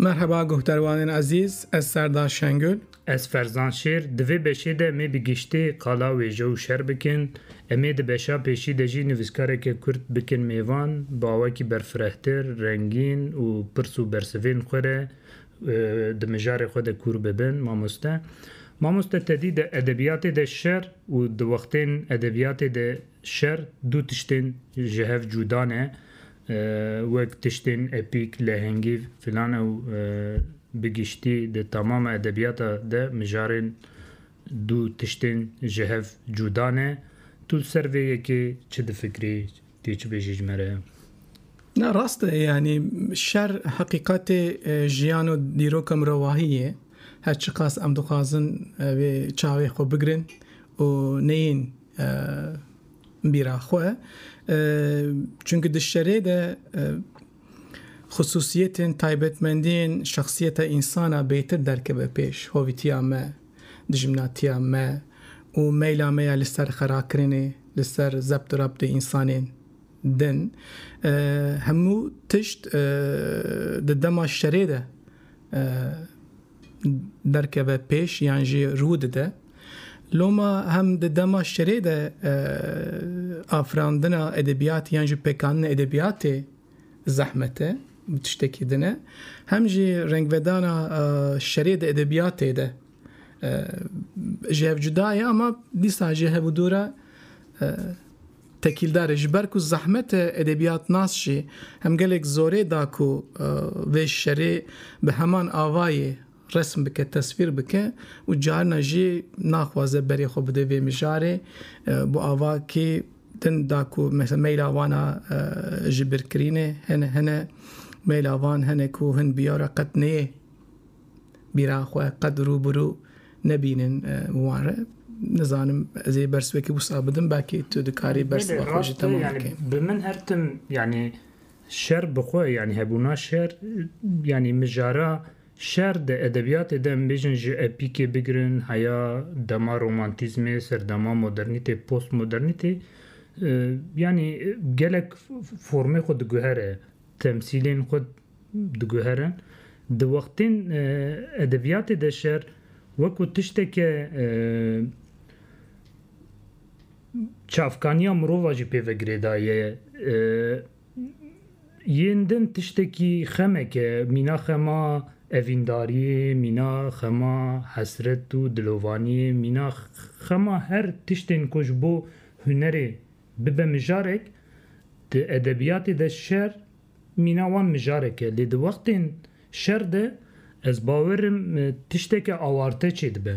Merhaba guhterwanên ezîz, ez Serdar Şengül. Ez Ferzan Şêr, di vê beşê de me bi giştî qala wêje û şer bikin. Em ê di beşa pêşî de jî nivîskarekê Kurd bikin mêvan, bawekî berfirehtir, rengîn û pirs û bersivên xwe re di mijarê xwe de kûr bibin. Mamoste tedî de edebiyatê de şer û di wextên edebiyatê de şer du tiştên ji hev cuda ne. Wek tiştên epîk, lehengî filan ew bi giştî di tamama edebiyata de mijarên du tiştên ji hev cuda ne. Tu ser vê yekê çi difikrî, tê çi bêjî ji me re? Ne rast e, yani şer heqîqetê jiyan û dîroka mirovahî ye. Her çi qas em dixwazin vê çavê xwe bigirin û neyên bîra xwe. Çünkü di şerê de xusûsiyetên taybetmendiyên şexsiyeta insana bêtir derkeve pêş, hovîtiya me, dijminatiya me û meyla me ya li ser xerakirinê, li ser zebt û rabtê însanên din. Hemû tişt di dema şerê de derkeve pêş yan jî rû dide. Loma hem di dema şerê de afirandina edebiyatê yan jî pêkanina edebiyatê zehmete tiştekî dine, hem jî rengvedana şerê de edebiyatê de ji hev cuda ye, ama dîsa ji hev û dûra tekîldar e. Ji ber ku zehmete edebiyat nas jî hem gelek zorê da ku vê şerê bi heman avayê resm bike, tesvîr bike û carna jî naxwaze berê xwe bide vê mijarê bu avakî din da ku mesela meyla wana ji birkirînê hene meyla wan hene ku hin biyara qet neyê bîra xwe qet rûbirû nebînin wan re. Nizanim ez ê bersivekî wisa bidim, belkî tu dikarî bersiva xwe jî temam bikî. Bi min her tim yani şer bi xwe yani hebûna şer yani mijara şer de edebiyatê de em bêjin ji epîkê bigirin, heya dema romantîzmê, serdema modernîtê, postmodernîtê yani gelek formê xwe diguhere, temsîlên xwe diguherin. Di wextên edebiyatê de şer wekû tişteke çavkaniya mirova jî pê vegirêdaye. Yên din tiştekî xemek e, mîna xema evîndariyê, mîna xema hesret û dilovaniyê, mîna xema her tiştên ku ji bo hunerê bibe mijarek, di edebiyatê de şer mîna wan mijarek e. Lê di wextên şer de ez bawerim tişteke awarte çê dibe.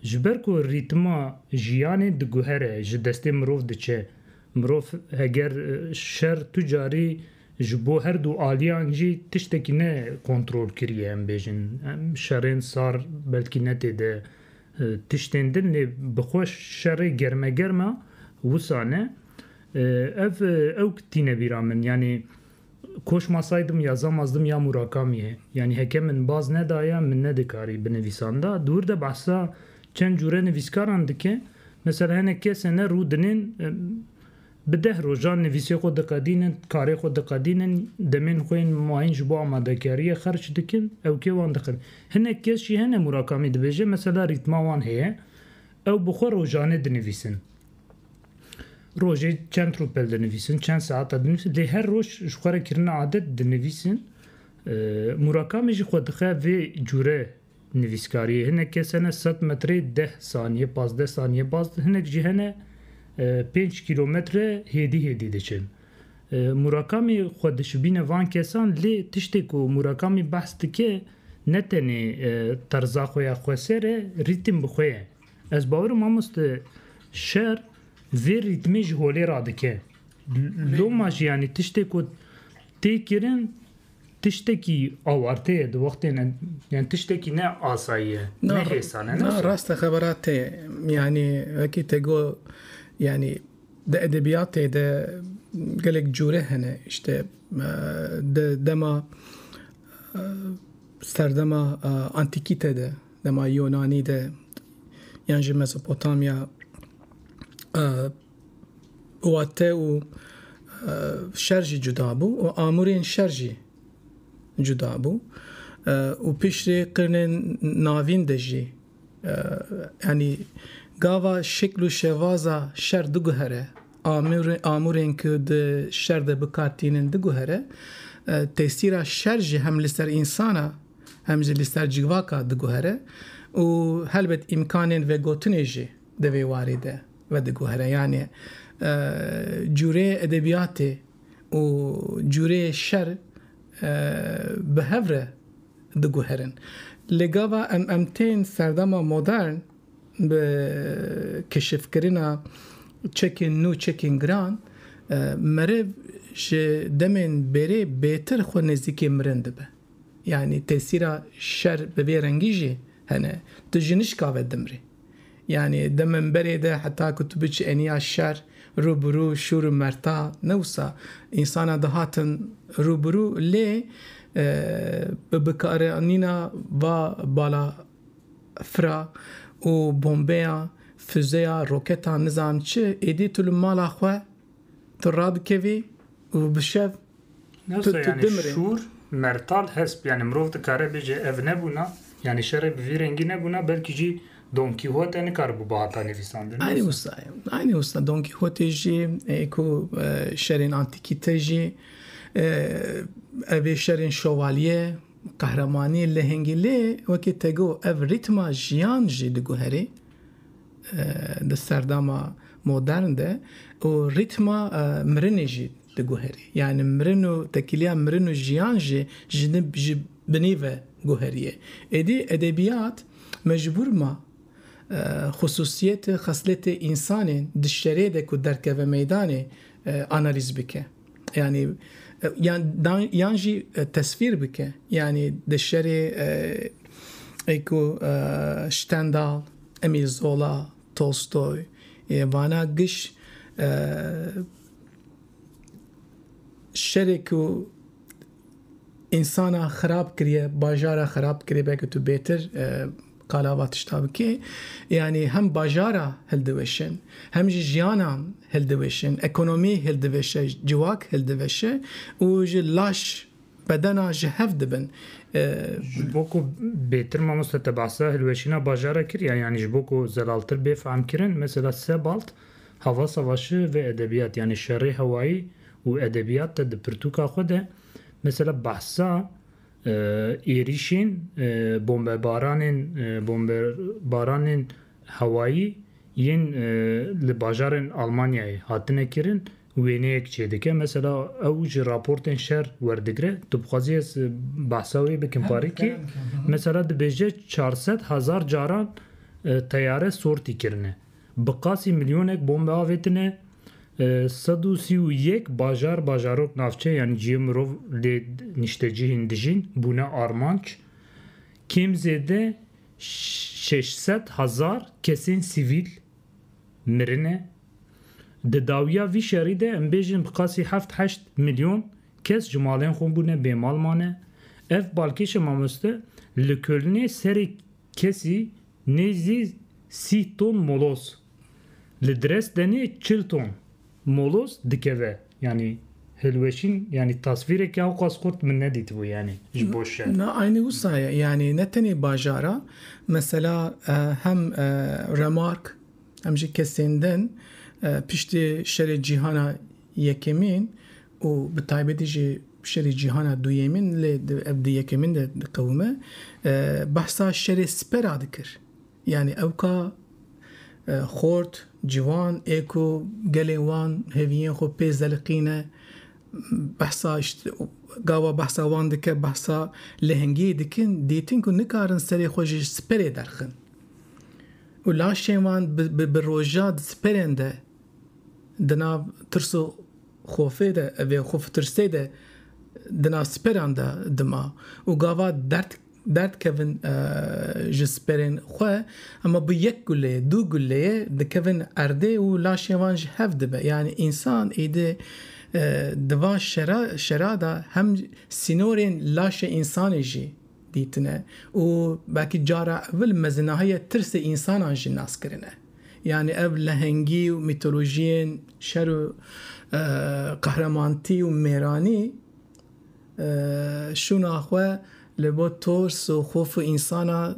Ji ber ku rîtma jiyanê diguhere, ji destê mirov diçe. Mirov heger şer tu carî ji bo her du aliyan jî tiştekî ne kontrol kiriye em bêjin. Şerên sar belkî netê de tiştên din lê bi xwe şerê germe wisa ne. Ew tîne bîra min, yani koşmasaydım yazamazdım ya Murakami'ye. Yani heke min baz nedaya min nedikarî binivîsanda. Dûr de behsa çend cure nivîskaran dike. Mesela hinek kese ne rû dinin bi deh rojan nivîsê xwe diqedînin, karê xwe diqedînin, demên xwe yên mayîn ji bo amadekariyê xerç dikin, ew kê wan dixin. Hinek kes jî hene Murakami dibêje, mesela rîtma wan heye, ew bi xwe rojanê dinivîsin. Rojê çend rûpel dinivîsin, çend saeta dinivîsin, lê her roj ji xwe re kirina adet dinivîsin. Murakami jî xwe dixe vê cure nivîskariyê. Hinek kes hene 100 metrê 10 saniye, 15 saniye baz, hinek jî hene 5 kilometre hêdî diçin. Murakami xwe dişibîne van kesan, lê tiştê ku Murakami behs dike ne tenê terza xwe ya xweser e, rîtim bi xwe ye. Ez bawerim mamoste şer vê rîtmê ji holê radike. Loma jî yani tiştê ku tê kirin tiştekî awarte ye di wextên, yani tiştekî ne asayî ye, ne hêsan e. Ne rast e xeberat tê, yani wekî te got yani de edebiyatê de gelek cure hene, işte de dema serdema antikîte de, dema Yunanî de yan jî Mezopotamya wate û şer jî cuda bû û amûrên şer jî جدا بو و پیشری قرن ناوین دجی yani gava şeklu şevaza şer duguhere amuren ku de şer de bikatinin duguhere tesira şer ji hem lister insana hem ji lister civaka duguhere u helbet imkanin ve gotuneji de ve varide ve duguhere yani cure edebiyatı u cure şer behevre duguherin legava emten serdama modern به کشف کردن چکین نو چکین گران مرد ش دمن بره بهتر خو نزدیکی مرنده به یعنی تاثیر شر به رنگیجی هنه تجنش کاوه دمری یعنی دمن بره ده حتی کتبچ انیا شر روبرو شور مرتا نوسا انسان دهاتن روبرو لی به بکارانینا و بالا فرا و بمبیا فوزیا روکتا نزان چه ایدی تو المالا خو تو راد کوی و بشف تو یعنی شور مرتال هست یعنی مروف دکاره بیجه اف نبونا یعنی شر بوی رنگی نبونا بلکه جی دون کیهوت یعنی کار بو باهاتا نویساندن aynı usta Don Quixote جی اکو شرین انتیکیته جی اوی شرین شوالیه قهرمانی لهنگیلی وکی تگو او ریتما جیان جی دگو هری ده سرداما مدرن ده و ریتما مرنی جی دگو هری یعنی مرنو تکیلیا مرنو جیان جی بنیوه گو هریه ایدی ادبیات مجبور ما خصوصیت خصلت انسانی دشتره ده که درکه و میدانه analiz bike yani yanji tasvir bike yani dışarı eko Stendhal, Emil Zola, Tolstoy vana gish şereku insana xarab kiriye bajara xarab kiriye belki tu beter قالاوات اشتابكي يعني هم باجارا هلدوشن هم جيانا هلدوشن اكونومي هلدوشه جواك هلدوشه وجي لاش بدنا جهف دبن جبوكو بيتر ما مستتبعسا هلوشينا باجارا كريا يعني جبوكو زلالتر بيفهم كرن مثلا سبالت هوا سواشي و ادبيات يعني شري هوائي و ادبيات تد برتوكا خوده مثلا بحثا ایریشین بمبارانین هوایی ین لباجارن آلمانیای هاتنه کرن وینه یک چیده که مثلا اوج راپورتن شر وردگره تو بخوازی از بحثاوی بکن پاری که مثلا دبیجه 400,000 جاران تیاره سورتی کرنه بقاسی میلیونک بمب آویتنه 131 bajarok navçe yani cimrov le nişteci hindijin buna armanç kimzede 600,000 kesin sivil mirine de dawiya vi şeride embejin bqasi 7-8 milyon kes cumalen xun bune bemalmane ev balkeş mamuste le kölne seri kesi nezi 6 ton molos le Dresden'e 40 ton مولوس دکوه یعنی هلوشین یعنی تصویری که اوقاس خورد من ندید و یعنی جبوشه نه aynı usaya yani ne tane bajara mesela hem remark hem kesinden pişti şeri cihana yekemin o bitaybedici şeri cihana duyemin le evde yekemin de kavme bahsa şeri spera dikir yani evka خورد جوان ايكو قليوان هفيين خو بيزلقينه بحثا قاوا بحثا وان دكه بحثا لهنگي دكن ديتين كو نكارن سري خوش سبري درخن ولا شيوان بالروجات سبرنده دنا ترسو خوفه ده او خوف ترسه ده دنا سپرانده دما و گاوا درد کهون جسپرین خواه اما با یک گله دو گله ده کهون ارده و لاشیوان جهف دبه یعنی انسان ایده دوان شرا دا هم سینورین لاش انسانی جی دیتنه و باکی جارا اول مزناهای ترس انسان جی ناس کرنه yani ev lehengi و میتولوژین شر و قهرمانتی و میرانی شو ناخوه لبو ترس و خوف انسانا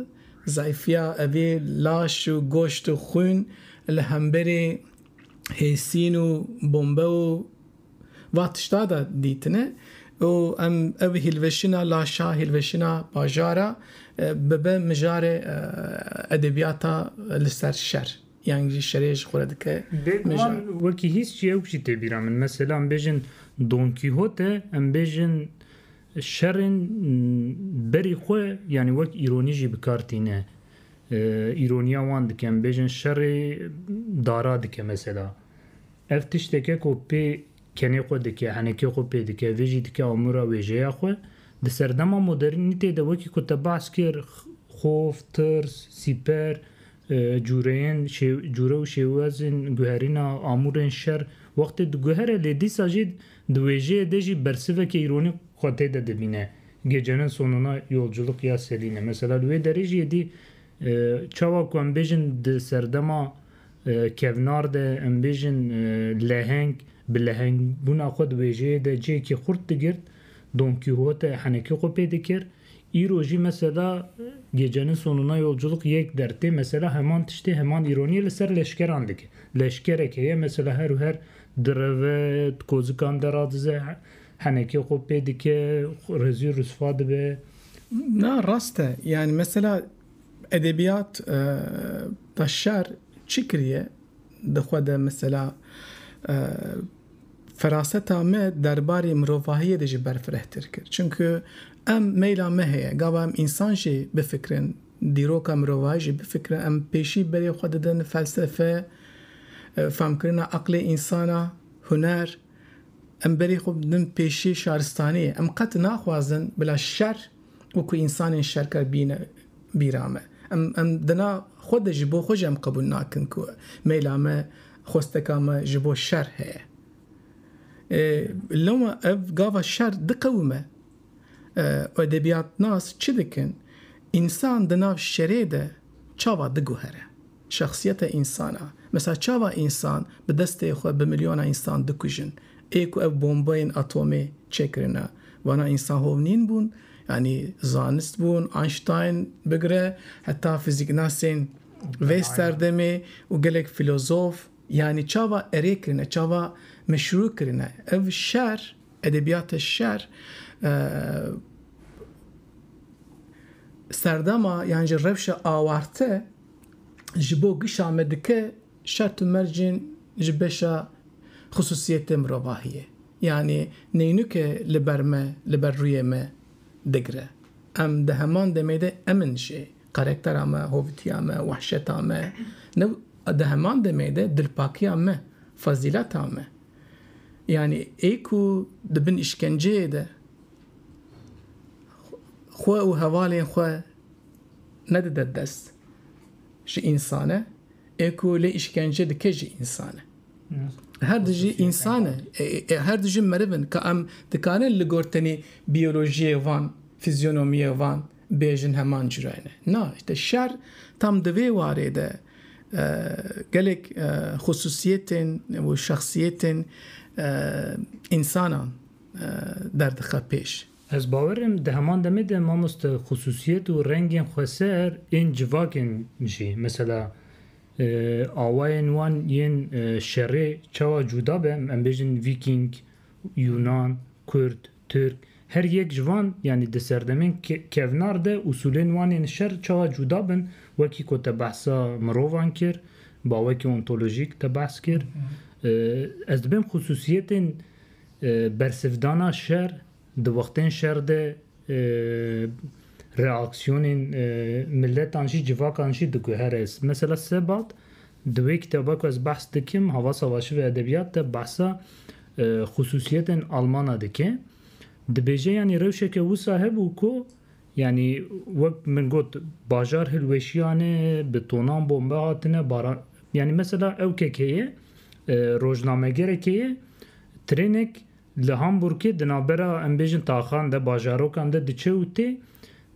ضعیفیا اوی لاش و گوشت و خون لهمبری هیسین و بومبه و واتشتا دا دیتنه و ام اوی هلوشینا لاشا هلوشینا باجارا ببه مجار ادبیاتا لسر شر يعني شريش خورده من وكي هيس شيء او شيء تبيرا من مثلا ام بيجن دون كيهوتة ام بيجن شرن بري خو يعني وك ايروني جي بكارتينه ايرونيا وان دك ام بيجن شر دارا دك مثلا افتش دك كو بي كني خو دك يعني كي خو بي دك فيجي دك امورا ويجيا خو د سردما مدرنيتي د وكي كنت باسكر خوف ترس سيبر جورين جورو شوازن جوهرينا امورن شر وقت د جوهر لدي ساجد دويجي دجي برسفه که ایرونی خاطه ده بینه gecenin sonuna yolculuk ya seline mesela ve derece di çava kombejin de serdema kevnar de embejin leheng bileheng buna xod veje de ce ki xurt digirt Don Quixote haneki kopye dikir İroji mesela gecenin sonuna yolculuk yek derti mesela hemen tişti hemen ironiyle ser leşker andık. Leşker ekeye mesela her dreve kozukan deradize haneki kopye dike rezil rüsva dibe. Ne raste yani mesela edebiyat taşar çikriye de mesela فراستا me derbarê mirovahiyê de jî berfirehtir kir. Çünkü em meyla me heye, gava em însan jî bifikirin, dîroka mirovahî jî bifikirin, em pêşî berê xwe didin felsefe, femkirina aqlê însana, huner, em berê xwe didin pêşî şaristaniyê. Em qet naxwazin bila şer wekû însanên şerker bîne bîra me. Em dina xwe de ji bo xwe jî em qebûl nakin ku meyla me, xwesteka me ji bo şer heye. لما اف قاوا الشر دقومه ادبيات ناس چدكن انسان دناف الشريده چاوا دگوهره شخصيته انسانه مثلا چاوا انسان بدسته خو بمليون انسان دكوجن ايكو اف بومبين اتومي چكرنا وانا انسان هونين بون يعني زانست بون اينشتاين بگره حتى فيزيك ناسين ويستردمي وگلك فيلوزوف يعني چاوا اريكرنا چاوا مشروع کرنه اف شعر ادبیات شعر سردما yani revşe avarte jibo gişamedike şart mercin jibeşa hususiyete mrovahiye yani neynuke liberme liberruyeme degre em de heman demede emin şey karakterame hovtiyame vahşetame ne de heman demede dilpakiyame faziletame yani eku dibin işkenceye de xwe û hevalên xwe nedide dest ji insane eku lê işkence dike jî insane her dijî insane her dijî merivin ka em dikarin li gor tenê biyolojiyê van fizyonomiyê van bêjin heman cirayne na işte şer tam di vê warê de gelek hususiyetên û şexsiyetên insanan derdixwe pêş. Ez bawerim di heman demê de mamoste xusûsiyet û rengên xweser ên civakên jî mesela awayên wan yên şerê çawa cuda be em bêjin Viking, Yunan, Kurd, Türk her yek civan yani di serdemên kevnar de usulên wan yên şer çawa cuda bin wekî ku te behsa mirovan kir bawekî ontolojîk te behs kir ez dibêm xusûsiyetên bersivdana şer di wextên şer de reaksiyonên milletan jî civakan jî diguhere mesela sebat di wê kitaba ku ez behs dikim hava savaşi ve edebiyat de behsa xusûsiyetên Almana dike dibêje yani rewşeke wisa hebû ku yani wek min got bajar hilweşiyane bi tonan bombe hatine baran yani mesela ew kekeye rojnamegerekeye trenek li Hamburgê di navbera em bêjin taxan de bajarokan de diçe û tê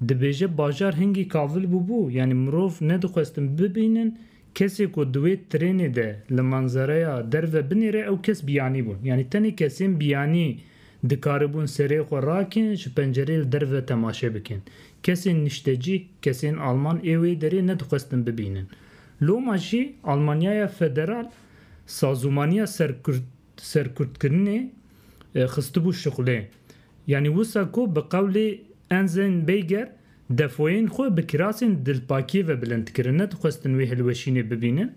dibêje bajar hingî kavil bûbû yani mirov nedixwestin bibînin kesê ku di wê trênê de li manzereya derve binêre ew kes biyanî bûn yani tenê kesên biyanî dikaribûn serê xwe rakin ji pencerê li derve temaşe bikin. Kesên niştecî, kesên Alman ê wê derê nedixwestin bibînin. Loma jî Almanyaya Federal sazûmaniya serkurdkirinê xistibû şixulê. Yani wisa ku bi qewlê Enzên Beyger defoyên xwe bi kirasên dilpakî ve bilindkirin nedixwestin wê hilweşînê bibînin.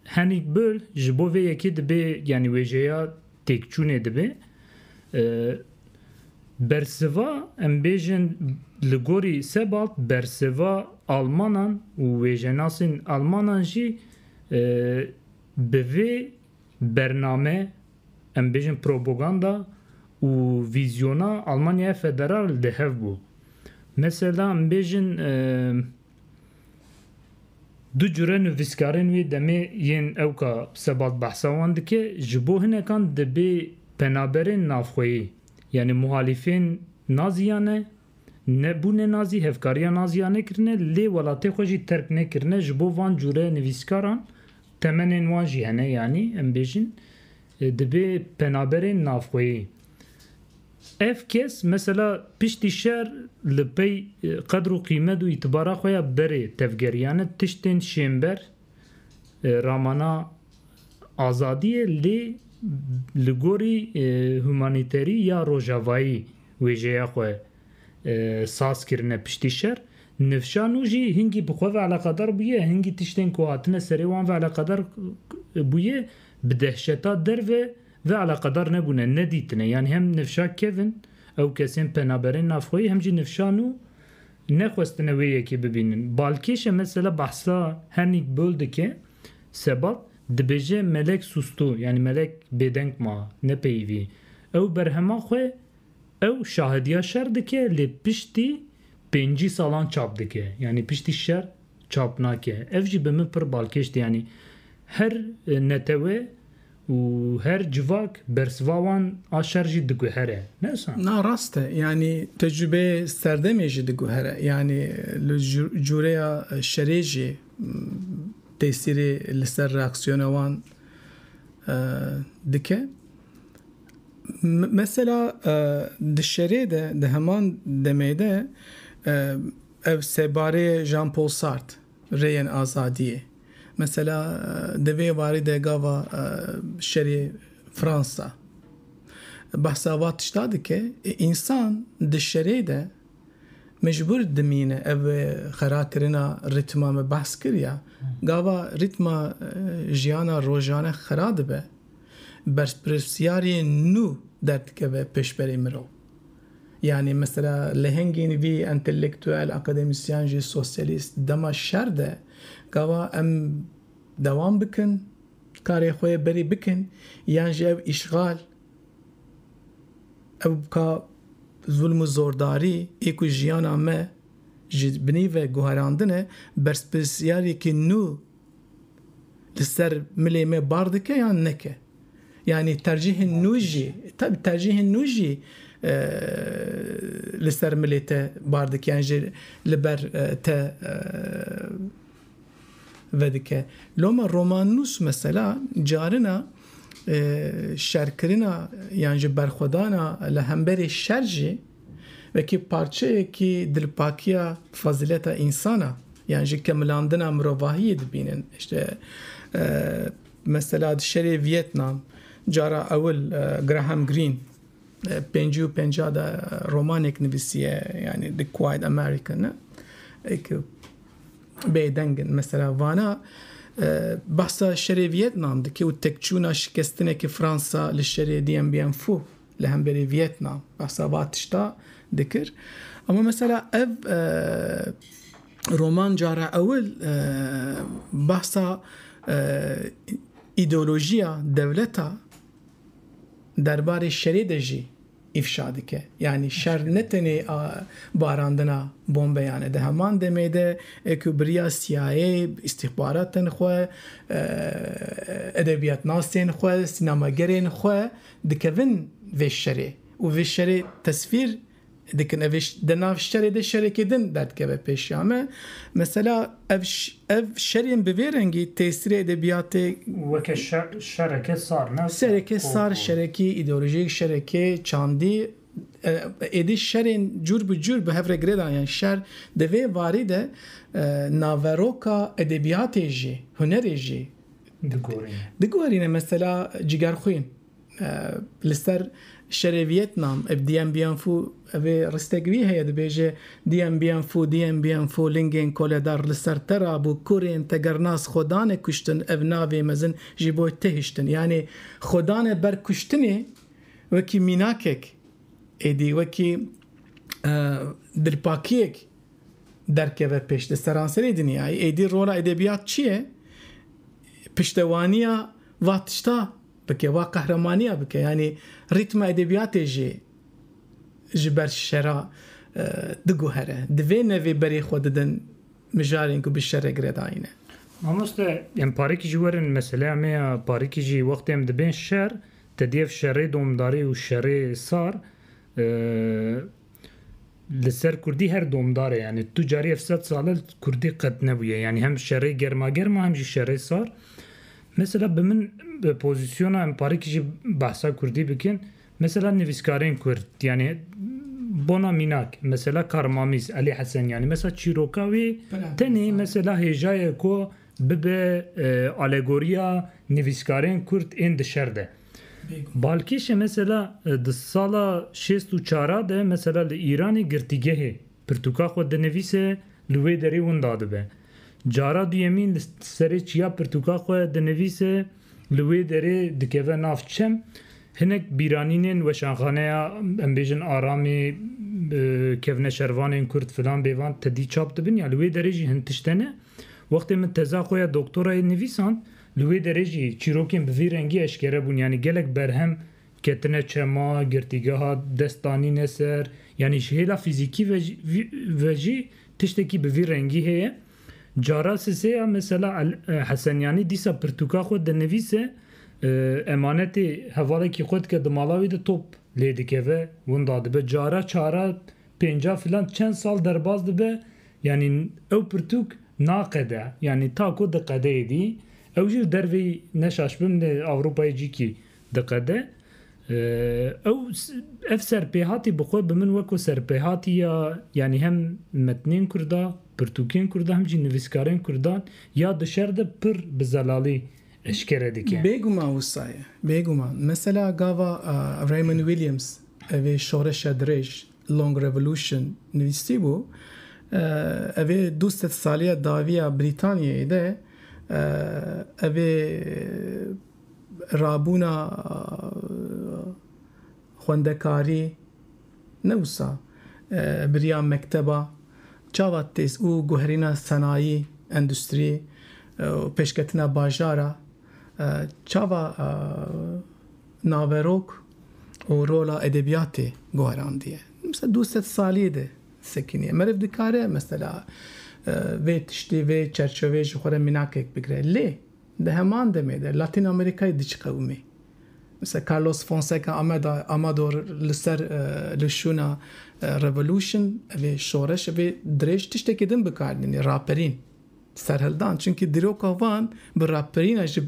Henrik Böll ji bo vê yekê dibe yani wêjeya têkçûnê dibe. Bersiva em bêjin li gorî Sebald bersiva Almanan û wêjenasên Almanan jî bi vê bername em bêjin propaganda û vîzyona Almanyaya Federal li hev bû. Mesela em bêjin du cure nivîskarên wê demê yên ewka Sebald behsa wan dike ji bo hinekan dibe penaberên navxweyî yani muhalîfên naziyan e nebûne nazî hevkariya naziyan nekirine lê welatê xwe jî terk nekirine ji bo van cure nivîskaran temenên wan jî hene yani em bêjin dibe penaberên navxweyî. Ev kes mesela piştî şer li pey qedr û qîmet û îtibara xwe ya berê tevgeriyane tiştên şêmber ramana azadiyê lê li gorî humanîterî ya rojavayî wêjeya xwe saz kirine piştî şer nifşan û jî hingî bi xwe ve eleqedar bûye hingî tiştên ku hatine serê wan ve eleqedar bûye bi dehşeta derve ve eleqedar nebûne nedîtine yani hem nifşa kevin ew kesên penaberên navxweyî hem jî nifşan û nexwestine wê yekê bibînin. Balkêşe mesela behsa Henrik Böll dike Sebald dibêje melek sustû yani melek bêdeng ma nepeyivî ew berhema xwe ew şahediya şer dike lê piştî 5 salan çap dike yani piştî şer çap nake. Ev jî bi min pir balkêşti yani her netewe û her civak bersiva wan a şer jî diguhere. Nesa? Na rast e yani tecrübe serdemê jî diguhere yani li cureya şerê jî tesîrê li ser reaksiyona wan dike. Mesela di şerê de di heman demê de ev sebarê Jean-Paul Sartre rêyên azadiyê mesela devê warî de gava şerê Fransa behsa va tişta dike însan di şerê de mecbur dimîne ev xerakirina ritma me behs kiriya gava ritma jiyana rojane xera dibe berpirsiyariyên nû derdikeve pêşberê mirov. Yani mesela lehengên vî entelektüel akademisyen jî sosyalîst dema şer de gava em devam bikin karê xwe berê bikin yan jî ev îşgal ew ka zulm û zordarî ê ku jiyana me ji binî ve guherandine berspirsiyariyekî nû li ser milê me bar dike yan neke. Yani tercihên nû jî tabi tercihên nû jî li ser milê te bar dike yani jî li ber te vedike. Loma romanûs mesela carina şerkirina yani ji berxwedana li hemberê şer jî vekî parçeyekî dilpakiya fazileta insana yani ji kemilandina mirovahiyê dibînin. İşte mesela di şerê Vietnam cara ewil Graham Greene 55 da romanek nivîsiye yani The Quiet American bêdengin mesela vana behsa şerê Vietnam'daki û tekçûna şikestinekî Fransa li şerê Dien Bien Phu li hemberê Vietnam behsa va tişta dikir. Ama mesela ev roman cara ewil behsa ideolojiya devleta derbarê şerê de jî ifşa dike. Yani şer ne tenê barandina bombeyane de heman demê de ku biriya CIA istihbaratên xwe edebiyatnasên xwe sinemagerên xwe dikevin vê şerê û vê şerê tesvîr dikin ev denav şerê de şerekê din derdkeve pêşiya me mesela ev şerên bi vê rengî tesirê edebiyatê weke şereke sar ne sereke sar şerekî îdeolojik şerekê çandî êdî şerên cur bi cur bi hev re girêdan yani şer di vê varî de naveroka edebiyatê jî hunerê jî digorîne mesela cigerxwîn li ser şerê Vietnam ev Dien Bien Phu evê ristekvî heye dibêje Dien Bien Phu lingên koledar li ser te rabû kurên tegernas xwedanê kuştin ev navê mezin ji bo te hiştin yani xwedanê ber kuştinê wekî mînakek êdî wekî dilpakiyek derkeve pêş li seranserê dinyayê êdî rola edebiyat çi ye piştewaniya va tişta bike va qehremaniya bike yani ritma edebiyatê jî ji ber şera diguhere di vê nevê berê xwe didin mijarên ku bi şerê girêdayîne Mamoste em parêkî jî werin meseleya me ya parêkî jî wextê em dibên şer te diyev şerê domdarî û şerê sar li ser Kurdî her domdar e yani tu carî ev 100 sal Kurdî qet nebûye yani hem şerê germa hem jî şerê sar mesela bi min pozisyona em parêkî jî behsa Kurdî bikin mesela nivîskarên Kurd yani bona mînak mesela Karmamîz Elî Hesenyani mesela çîroka wê tenê mesela hêjayê ku bibe alegoriya nivîskarên Kurd ên di şer de Balkîşe mesela di sala 64 de mesela li İranê girtîgehê pirtûka xwe dinivîse li wê derê win dadibe cara duyemîn li serê çiya pirtûka xwe dinivîse li wê derê dikeve nav çem hinek bîranînên weşanxaneya em bêjin aramê kevne şervanên Kurd filan bêvan tedî çap dibin ya li wê derê jî hin tiştene wextê min teza xwe ya doktorayê nivîsand li wê derê jî çîrokên bi vî rengî eşkere bûn yani gelek berhem ketine çema girtîgeha destanîne ser yani ji hêla fîzîkî ve jî tiştekî bi vî rengî heye cara sisêya mesela Hesenyani dîsa pirtûka xwe dinivîse emanetê hevalekî xwe dike di mala wê de top lê dikeve win dadibe cara çara pênca filan çend sal derbas dibe yani ew pirtûk naqede yani ta ku diqede êdî ew jî dervê neşaşbin li Ewropayê cîkî diqede ev serpêhatî bi xwe bi min wekû serpêhatî ya yani hem metnên Kurda pirtûkên Kurda hem jî nivîskarên Kurdan ya di şer de pir bi zelalî eşkere dike bêguman wisa ye bêguman mesela gava Raymond Williams evê şoreşa dirêj Long Revolution nivîsî bû evê 200 saliya daviya Brîtanyayê de evê rabûna xwendekarî ne wisa biriya mekteba çawa têz û guherîna senayî endûstrî pêşketina bajara çawa naverok û rola edebiyatê guherandiye mesela 200 saliyê de sekiniye meriv dikare mesela vê tiştî vê çerçevê ji xwe re mînakek bigire lê di heman demê de Latin Amerikayê diçi qewimê mesela Carlos Fonseca Amador li ser li şûna Revolution evê şoreş evê dirêj tiştekî din bikardîne raperîn serhildan çünkü dîroka wan bi raperîna ji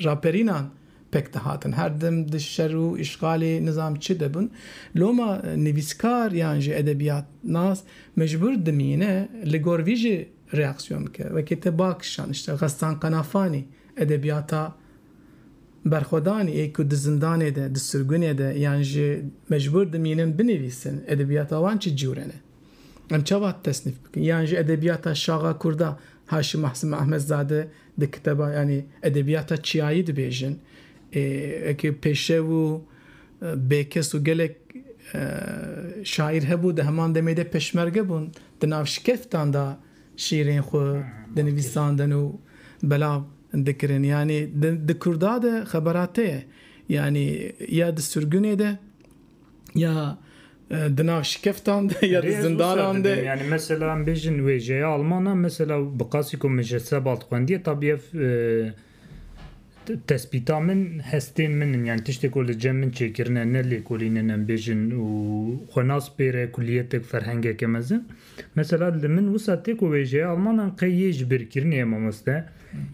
raperînan pek dihatin her dem di şer û îşgalê nizam çi dibin loma nivîskar yan ji edebiyat nas mecbur dimîne li gor vî jî reaksiyon bike wekî te bakişan işte Ghassan Qanafanî edebiyata berxwedanî ê ku di zindanê de di sirgunê de yan jî mecbur dimînin binivîsin edebiyata wan çi cîwre ne em çawa tesnîf bikin yan jî edebiyata şaxa Kurda Haşim Mahsum Ahmedzade di kiteba yani edebiyata çiyayî dibêjin ekî pêşev û bêkes û gelek şaîr hebû di heman demê de peşmerge bûn di nav şikeftan da şîrên xwe dinivîsandin û belav dikirin yani di Kurda de xeberatê ye yani ya di sürgünê de ya di nav şikeftan de ya di zindanan de yani mesela em bêjin wêjeya Almana mesela bi qasî ku min ji Sebald xwendiye tabii ev تثبیتا من هستین من يعني تشتكوا لجم من شكرنا نلي كولينا بيجن وخناص بير كليتك فرهنجة كمزن مثلا من وسطك وجه ألمان قيج بركرني ما مستا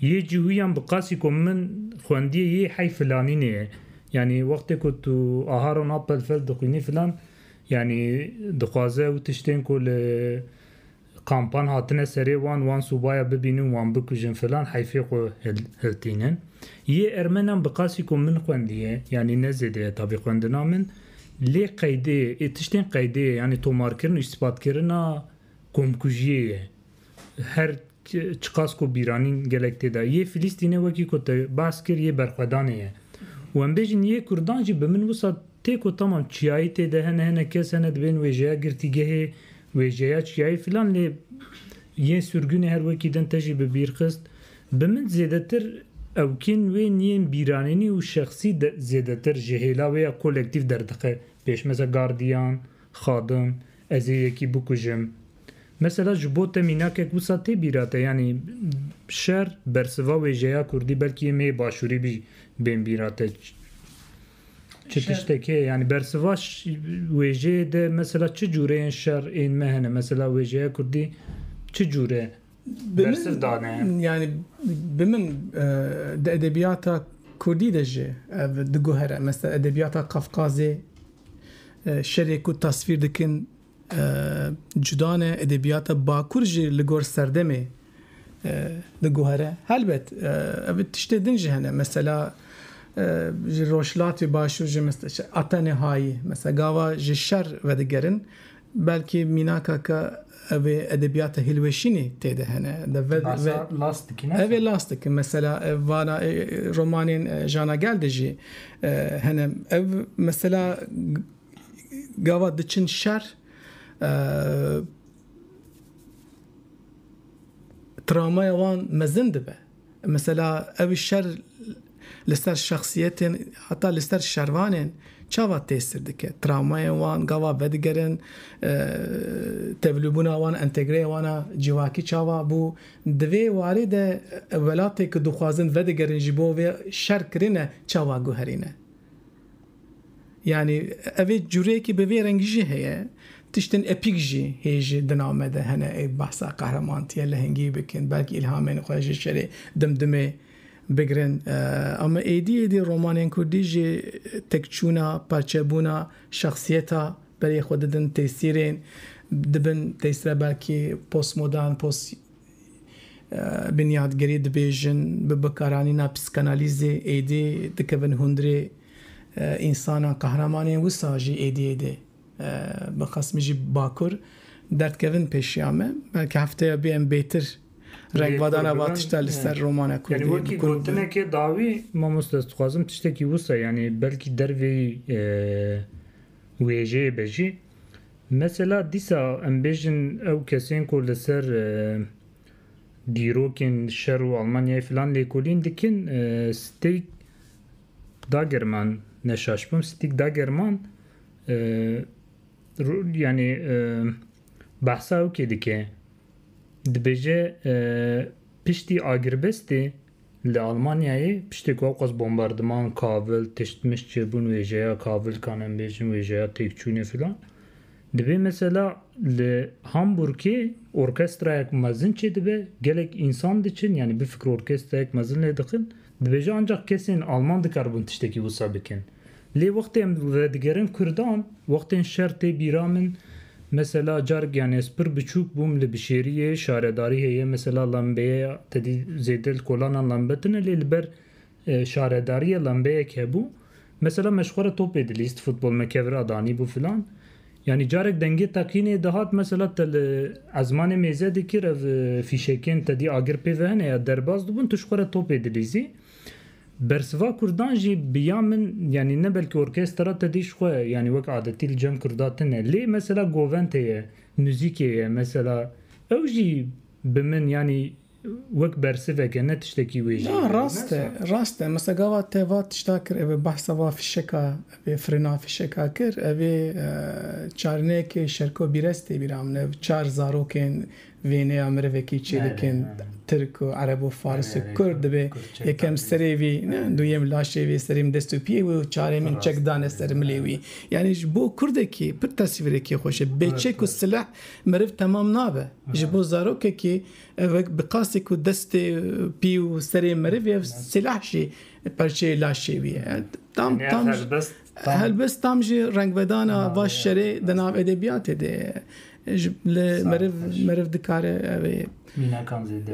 يجي ويان بقاسكم من خواندي ي حي فلانينه يعني وقت كنت أهارون أبل فل دقيني فلان يعني دخوازه وتشتين كل كامبان هاتنا سري وان صوبايا ببينون وان بكوجن فلان حيفيقو هلتينن يه ارمنان بقاسيكم من خوانديه يعني نزده طبي خواندنا من لي قيدي تشتين قيدي يعني تومار كرن اثبات كرنا كومكوجيه هر چقاسكو بيرانين گلكتي دا يه فلسطيني وكي كنت باسكر يه برخدانيه وان بيجن يه كردان جي بمن وسط تيكو تمام چياي تي ده هنا كيس هنا دبين وجهه گرتيگه وجهه چياي فلان لي يه سرگون هر وكي دن تجي ببير قست بمن زيادتر او كين وين ين بيرانيني وشخصي زيادتر جهيلا ويا كولكتيف دردقه بيش مثلا غارديان خادم ازي يكي بوكوجم مثلا جبوت ميناك وساتي بيراته يعني شر برسوا وجهه كردي بلكي مي باشوري بي بين بيراته چتشتكي يعني برسواش وجه ده مثلا چه جوره شر این مهنه مثلا وجه كردي چه جوره برسف دانه يعني بمن ده ادبياتا كردي دجه دجوهره مثلا ادبياتا قفقازي شريكو تصوير دكن جدانه ادبياتا باكورجي لگور سردمه دجوهره هلبت بتشتدنج هنا مثلا روشلاتي باشو جه مثلا اتنه هاي مثلا گاوا جشر ودگرن بلكي ميناكا كا أبي أدبيات هلوشيني تيده هنا ده لاستيك أبي لاستيك مثلا وانا رومانين جانا جالدجي هنا مثلا قاوات دچن شر تراما وان مزند به مثلا أبي الشر لستر شخصيتين حتى لستر شروانين چاوا تاثیر دکه تراومای وان گاوا بدگرن تبلوبونا وان انتگری وانا جواکی چاوا بو دوی وارد ولاتی که دخوازن بدگرن جبو و شر کرنه چاوا گوهرینه يعني اوی جوری که به رنگی هه تشتن اپیک جی هیج دنامه ده هنه ای بحثا قهرمانتیه لهنگی بکن بلکه الهامین خواهش شری دمدمه بگرن اما ایدی رومانین کردی جی تکچونا پرچبونا شخصیتا برای خود دن تاثیرین دبن تاثیر بلکی پست مدرن پست بنیادگری دبیجن ببکارانینا پسیکانالیزی ایدی دکبن هندری انسانا قهرمانین وساجی ایدی بخصمی جی باکر درد کردن پیشیامه بلکه هفته بیم بیتر رنگ وادانا واتشتا لسر رومانا کردی يعني وكي قلتنا كي داوي ما مستخدم تشتكي وسا يعني بلكي دروي ويجي بجي مثلا ديسا امبيجن او كسين كل لسر ديروكين شرو ألمانيا فلان ليكولين دكين ستيك داغرمان نشاشبم ستيك داغرمان يعني بحثا او كي دكي دبیجه پشتی آگربستی لآلمانیایی پشتی که اوقاز بومباردمان کابل تشتمش چه بون ویجه کابل کانم بیشن ویجه تیکچونه فلان دبی مثلا لهامبورگی ارکسترا یک مزن چه دبی گلک انسان دچن یعنی به فکر ارکسترا یک مزن لدخل دبیجه ancak kesin Alman dikarbon tişteki vusa bikin li vaqti em vedgerin Kurdan vaqtin şerti biramın mesela jarg yani spır buçuk bum li bişeriye şaredari heye mesela lambeye tedi zedel kolanan lambetine li ber şaredariye lambeye kebu mesela meşgure top edilist futbol mekevre adani bu filan yani jarg denge takine dahat mesela tel azmane meze dikir ev fişeken tedi agir pevene ya derbaz dubun tuşkore top edilizi برسوا کردان جی بیامن یعنی نه بلکه ارکسترا تدیش خو یعنی وک عادتی الجم کرداتنه لی مثلا گوونته موزیکه مثلا او جی بمن یعنی وک برسوه که نه تشتکی ویجی راسته مثلا گاوات تیوات تشتاکر او بحثا و فشکا او فرنا فشکا کر او چارنه که شرکو بیرسته بیرامنه چار زاروکن وینه امروکی چی لکن ترک و عرب و فارس و کرد به یکم سریوی دویم لاشوی سریم دستو پی و چاره من چک دانه سر ملیوی یعنی بو کرد کی پر تصویر کی خوشه بچک و سلاح مرف تمام نابه جبو زاروک کی بقاسی کو دست پی و سری مرف سلاح شی پرچه لاشوی تام هل بس تام جی رنگ بدانا واش شری دناب ادبیات ده مرف دکاره مینا کام زیده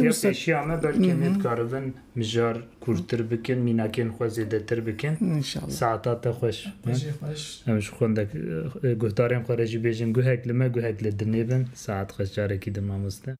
یا پیشیامه بلکه ندکارون مجار کورتر بکن مینا کن خواه زیده تر بکن ساعتات خوش همش خوندک گوهداریم خارجی بیجیم گوهک لما گوهک لدنیبن ساعت خوش جاره کی دمامسته